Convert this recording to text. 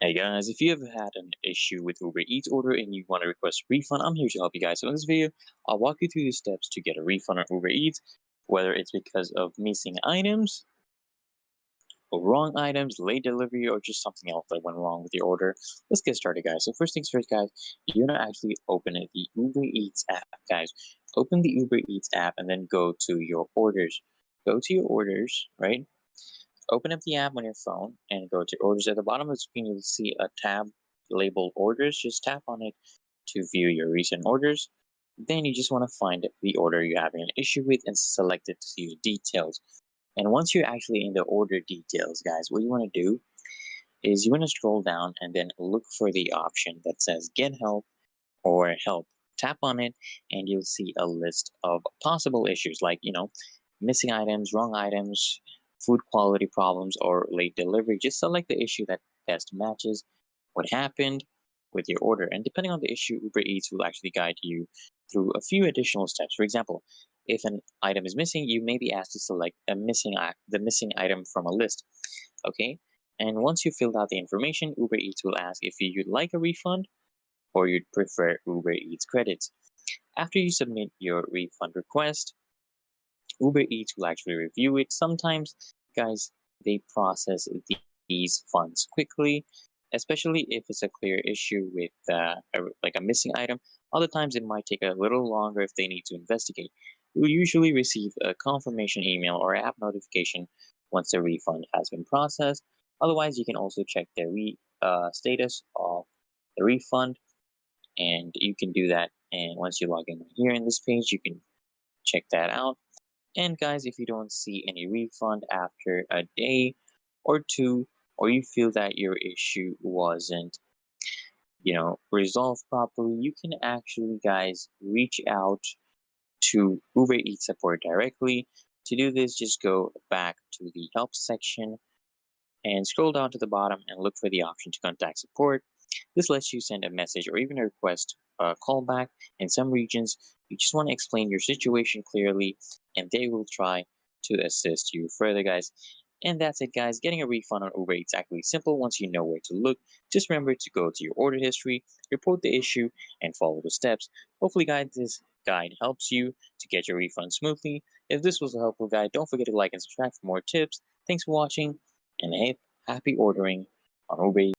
Hey guys, if you ever had an issue with Uber Eats order and you want to request a refund, I'm here to help you guys. So in this video, I'll walk you through the steps to get a refund on Uber Eats, whether it's because of missing items, or wrong items, late delivery, or just something else that went wrong with your order. Let's get started, guys. So first things first, guys, you're gonna actually open the Uber Eats app, guys. Open the Uber Eats app and then go to your orders. Go to your orders, right? Open up the app on your phone and go to orders. At the bottom of the screen, you'll see a tab labeled orders. Just tap on it to view your recent orders. Then you just want to find the order you're having an issue with and select it to see the details. And once you're actually in the order details, guys, what you want to do is you want to scroll down and then look for the option that says get help or help. Tap on it and you'll see a list of possible issues like, missing items, wrong items, food quality problems, or late delivery. Just select the issue that best matches what happened with your order. And depending on the issue, Uber Eats will actually guide you through a few additional steps. For example, if an item is missing, you may be asked to select the missing item from a list. Okay. And once you filled out the information, Uber Eats will ask if you'd like a refund or you'd prefer Uber Eats credits. After you submit your refund request, Uber Eats will actually review it. Sometimes, guys, they process these funds quickly, especially if it's a clear issue with like a missing item. Other times, it might take a little longer if they need to investigate. You'll usually receive a confirmation email or app notification once the refund has been processed. Otherwise, you can also check the status of the refund, and you can do that. And once you log in here in this page, you can check that out. And guys, if you don't see any refund after a day or two, or you feel that your issue wasn't, resolved properly, you can actually, guys, reach out to Uber Eats support directly. To do this, just go back to the help section and scroll down to the bottom and look for the option to contact support. This lets you send a message or even a request a callback. In some regions, you just want to explain your situation clearly and they will try to assist you further, guys. And that's it, guys. Getting a refund on Uber Eats is actually simple once you know where to look. Just remember to go to your order history, report the issue, and follow the steps. Hopefully, guys, this guide helps you to get your refund smoothly. If this was a helpful guide, don't forget to like and subscribe for more tips. Thanks for watching, and hey, happy ordering on Uber Eats.